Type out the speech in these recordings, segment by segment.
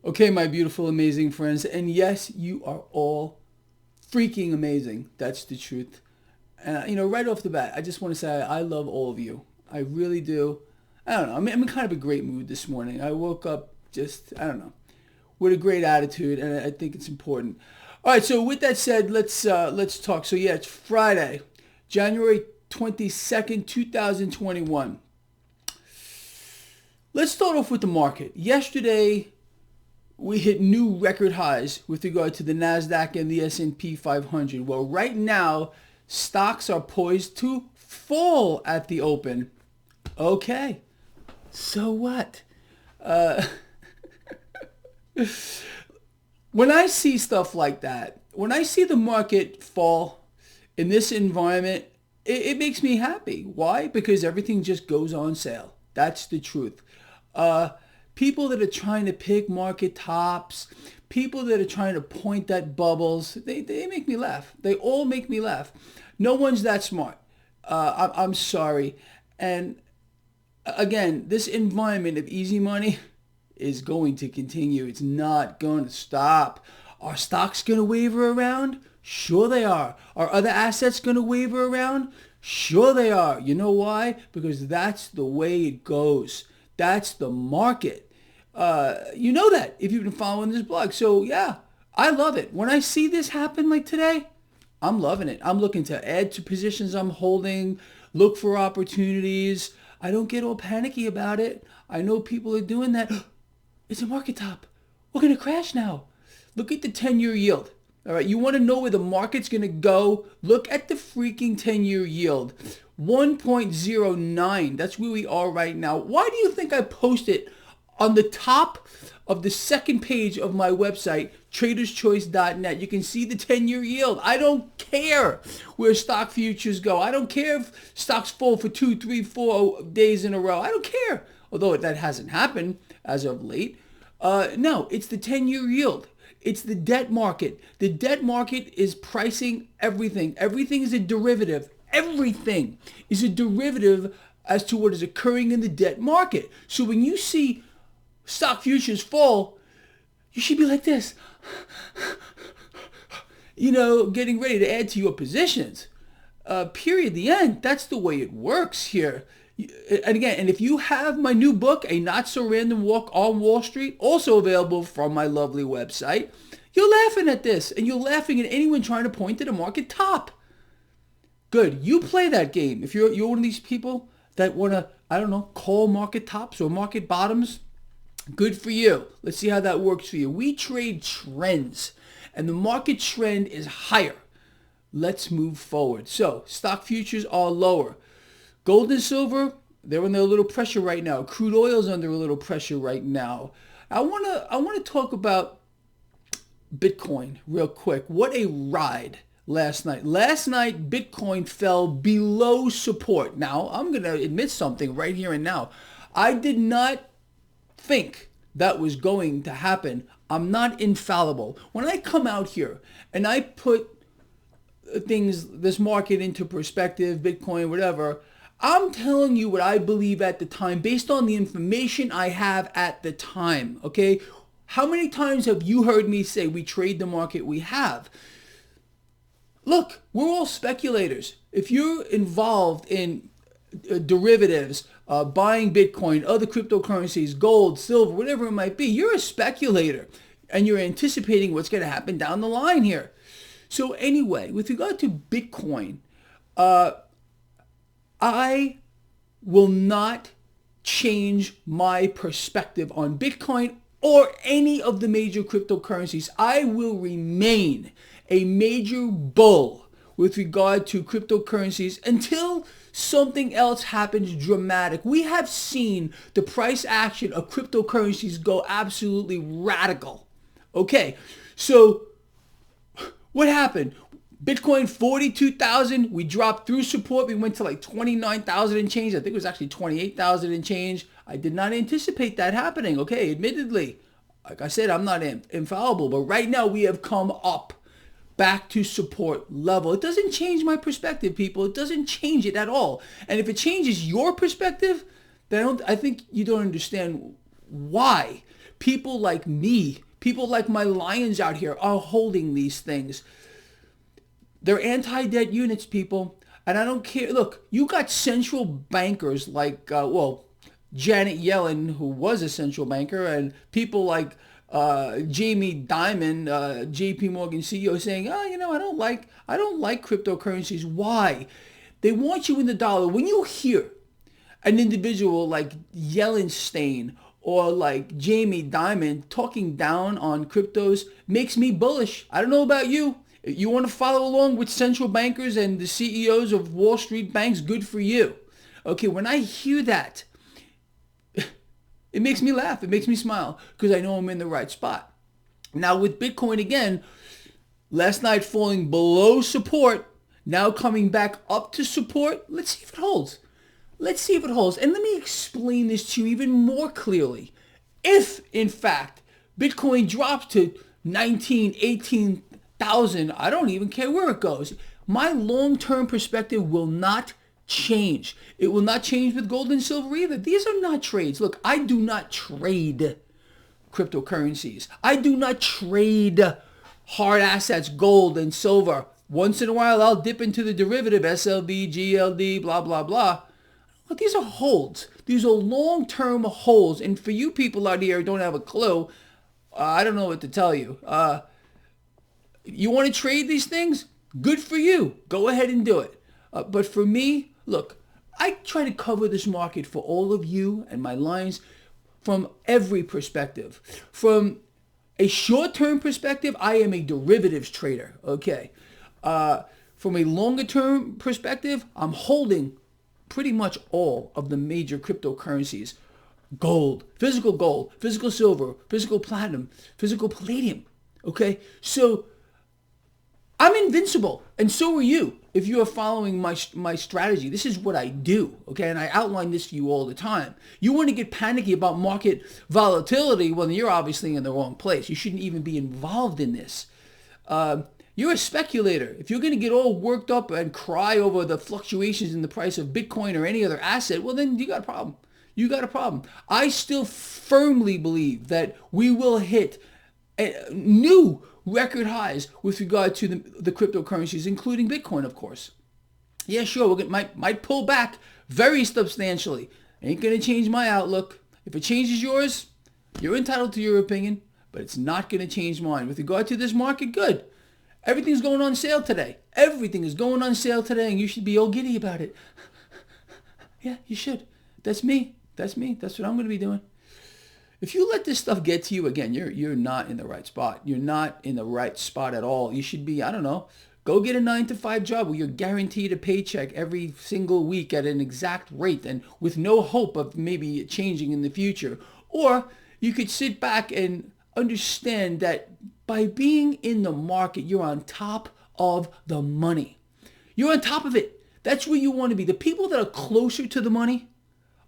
Okay, my beautiful, amazing friends. And yes, you are all freaking amazing. That's the truth. And, right off the bat, I just want to say I love all of you. I really do. I don't know. I'm in kind of a great mood this morning. I woke up just, I don't know, with a great attitude, and I think it's important. All right, so with that said, let's talk. So yeah, it's Friday, January 22nd, 2021. Let's start off with the market. Yesterday, we hit new record highs with regard to the Nasdaq and the S&P 500. Well, right now, stocks are poised to fall at the open. Okay, so what? When I see stuff like that, when I see the market fall in this environment, it makes me happy. Why? Because everything just goes on sale. That's the truth. Uh, People that are trying to pick market tops, people that are trying to point at bubbles, they make me laugh. They all make me laugh. No one's that smart. I'm sorry. And again, this environment of easy money is going to continue. It's not going to stop. Are stocks going to waver around? Sure they are. Are other assets going to waver around? Sure they are. You know why? Because that's the way it goes. That's the market. You know that if you've been following this blog. So yeah, I love it. When I see this happen like today, I'm loving it. I'm looking to add to positions I'm holding, look for opportunities. I don't get all panicky about it. I know people are doing that. It's a market top. We're going to crash now. Look at the 10-year yield. All right, you want to know where the market's going to go? Look at the freaking 10-year yield. 1.09. That's where we are right now. Why do you think I posted on the top of the second page of my website, traderschoice.net? You can see the 10-year yield. I don't care where stock futures go. I don't care if stocks fall for 2, 3, 4 days in a row. I don't care. Although that hasn't happened as of late. No, it's the 10-year yield. It's the debt market. The debt market is pricing everything. Everything is a derivative. Everything is a derivative as to what is occurring in the debt market. So when you see stock futures fall, you should be like this, getting ready to add to your positions. Period. The end. That's the way it works here. And again, and if you have my new book, A Not So Random Walk on Wall Street, also available from my lovely website, you're laughing at this, and you're laughing at anyone trying to point to the market top. Good. You play that game. If you're one of these people that want to, call market tops or market bottoms, good for you. Let's see how that works for you. We trade trends, and the market trend is higher. Let's move forward. So, stock futures are lower. Gold and silver, they're under a little pressure right now. Crude oil's under a little pressure right now. I want to talk about Bitcoin real quick. What a ride last night. Last night, Bitcoin fell below support. Now, I'm going to admit something right here and now. I did not think that was going to happen. I'm not infallible. When I come out here and I put this market into perspective, Bitcoin, whatever, I'm telling you what I believe at the time based on the information I have at the time, okay? How many times have you heard me say we trade the market? We have. Look, we're all speculators. If you're involved in derivatives, buying Bitcoin, other cryptocurrencies, gold, silver, whatever it might be, you're a speculator and you're anticipating what's going to happen down the line here. So anyway, with regard to Bitcoin, I will not change my perspective on Bitcoin or any of the major cryptocurrencies. I will remain a major bull with regard to cryptocurrencies until something else happens dramatic. We have seen the price action of cryptocurrencies go absolutely radical. Okay, so what happened? Bitcoin 42,000, we dropped through support. We went to like 29,000 and change. I think it was actually 28,000 and change. I did not anticipate that happening. Okay, admittedly, like I said, I'm not infallible, but right now we have come up back to support level. It doesn't change my perspective, people. It doesn't change it at all. And if it changes your perspective, then I think you don't understand why. people like me, people like my lions out here are holding these things. They're anti-debt units, people. And I don't care. Look, you got central bankers like, Janet Yellen, who was a central banker, and people like Jamie Dimon, JP Morgan CEO, saying, I don't like cryptocurrencies. Why? They want you in the dollar. When you hear an individual like Yellenstein or like Jamie Dimon talking down on cryptos, makes me bullish. I don't know about you. You want to follow along with central bankers and the CEOs of Wall Street banks, good for you. Okay, when I hear that, it makes me laugh. It makes me smile because I know I'm in the right spot. Now with Bitcoin again, last night falling below support, now coming back up to support. Let's see if it holds. Let's see if it holds. And let me explain this to you even more clearly. If, in fact, Bitcoin drops to 18,000, I don't even care where it goes. My long-term perspective will not change. It will not change with gold and silver either. These are not trades. Look, I do not trade cryptocurrencies. I do not trade hard assets, gold and silver. Once in a while, I'll dip into the derivative, SLB, GLD, blah, blah, blah. But these are holds. These are long-term holds. And for you people out here who don't have a clue, I don't know what to tell you. You want to trade these things? Good for you. Go ahead and do it. But for me, look, I try to cover this market for all of you and my lines from every perspective. From a short-term perspective, I am a derivatives trader, okay? From a longer-term perspective, I'm holding pretty much all of the major cryptocurrencies. Gold, physical silver, physical platinum, physical palladium, okay? So I'm invincible, and so are you if you are following my strategy. This is what I do, okay? And I outline this to you all the time. You want to get panicky about market volatility, well, you're obviously in the wrong place. You shouldn't even be involved in this. You're a speculator. If you're going to get all worked up and cry over the fluctuations in the price of Bitcoin or any other asset, well, then you got a problem. You got a problem. I still firmly believe that we will hit new record highs with regard to the cryptocurrencies, including Bitcoin, of course. Yeah, sure, might pull back very substantially. Ain't going to change my outlook. If it changes yours, you're entitled to your opinion, but it's not going to change mine. With regard to this market, good. Everything's going on sale today. Everything is going on sale today, and you should be all giddy about it. Yeah, you should. That's me. That's me. That's what I'm going to be doing. If you let this stuff get to you, again, you're not in the right spot. You're not in the right spot at all. You should be, I don't know, go get a 9-to-5 job where you're guaranteed a paycheck every single week at an exact rate and with no hope of maybe it changing in the future. Or you could sit back and understand that by being in the market, you're on top of the money. You're on top of it. That's where you want to be. The people that are closer to the money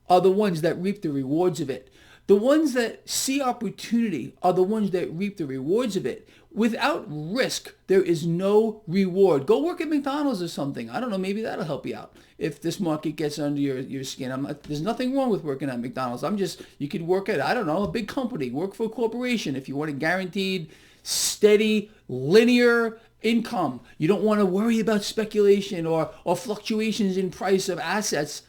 are the ones that reap the rewards of it. The ones that see opportunity are the ones that reap the rewards of it. Without risk, there is no reward. Go work at McDonald's or something. I don't know, maybe that'll help you out. If this market gets under your skin, there's nothing wrong with working at McDonald's. You could work at, I don't know, a big company. Work for a corporation if you want a guaranteed, steady, linear income. You don't want to worry about speculation or fluctuations in price of assets.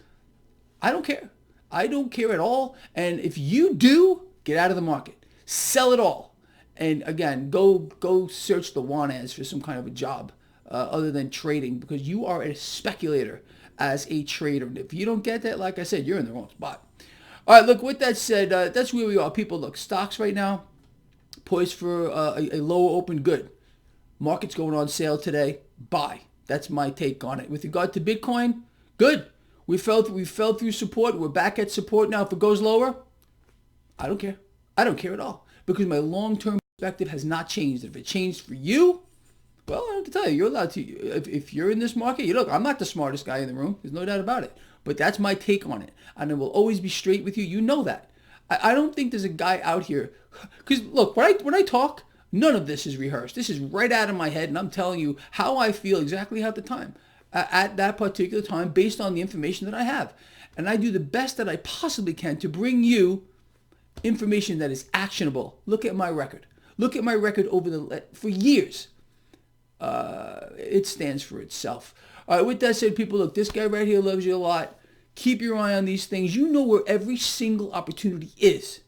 I don't care. I don't care at all. And if you do, get out of the market. Sell it all. And again, go search the want ads for some kind of a job other than trading, because you are a speculator as a trader. And if you don't get that, like I said, you're in the wrong spot. All right, look, with that said, that's where we are. People, look, stocks right now, poised for a lower open, good. Market's going on sale today. Buy. That's my take on it. With regard to Bitcoin, good. We fell through support. We're back at support now. If it goes lower, I don't care. I don't care at all, because my long-term perspective has not changed. If it changed for you, well, I have to tell you, you're allowed to. If you're in this market, look, I'm not the smartest guy in the room. There's no doubt about it. But that's my take on it. And I will always be straight with you. You know that. I don't think there's a guy out here. Because, look, when I talk, none of this is rehearsed. This is right out of my head, and I'm telling you how I feel exactly at the time. At that particular time, based on the information that I have. And I do the best that I possibly can to bring you information that is actionable. Look at my record. Look at my record for years. It stands for itself. All right, with that said, people, look, this guy right here loves you a lot. Keep your eye on these things. You know where every single opportunity is.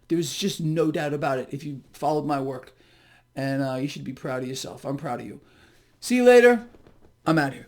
There's just no doubt about it if you followed my work. And you should be proud of yourself. I'm proud of you. See you later. I'm out here.